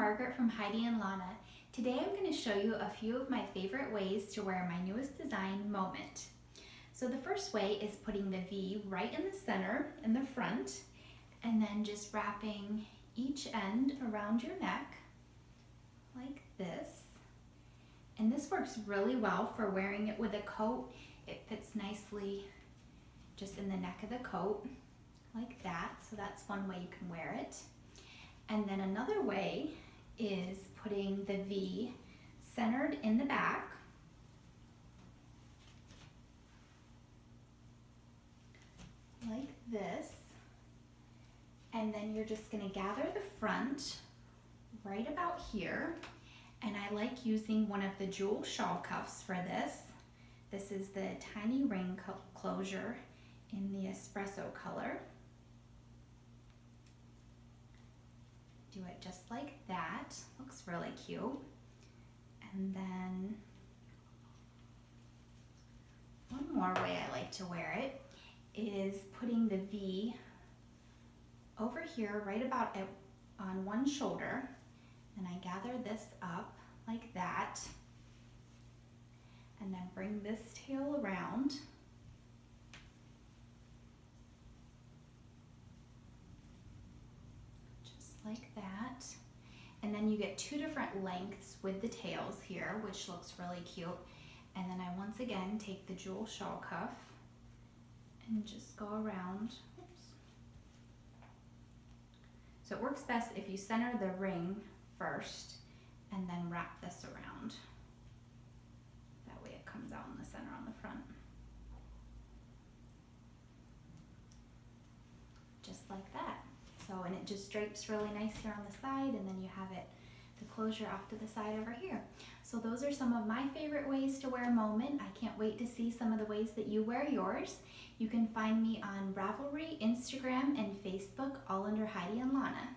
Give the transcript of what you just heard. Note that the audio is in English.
Margaret from Heidi and Lana. Today I'm going to show you a few of my favorite ways to wear my newest design, Moment. So the first way is putting the V right in the center in the front and then just wrapping each end around your neck like this. And this works really well for wearing it with a coat. It fits nicely just in the neck of the coat like that. So that's one way you can wear it. And then another way is putting the V centered in the back. Like this. And then you're just going to gather the front right about here. And I like using one of the jewel shawl cuffs for this. This is the tiny ring closure in the espresso color. Do it just like that. Looks really cute. And then one more way I like to wear it is putting the V over here right about on one shoulder, and I gather this up like that and then bring this tail around. Like that. And then you get two different lengths with the tails here, which looks really cute. And then I once again take the jewel shawl cuff and just go around. Oops. So it works best if you center the ring first and then wrap this around. That way it comes out in the center on the front. Just like that. So, and it just drapes really nice here on the side, and then you have it, the closure off to the side over here. So those are some of my favorite ways to wear Moment. I can't wait to see some of the ways that you wear yours. You can find me on Ravelry, Instagram, and Facebook, all under Heidi and Lana.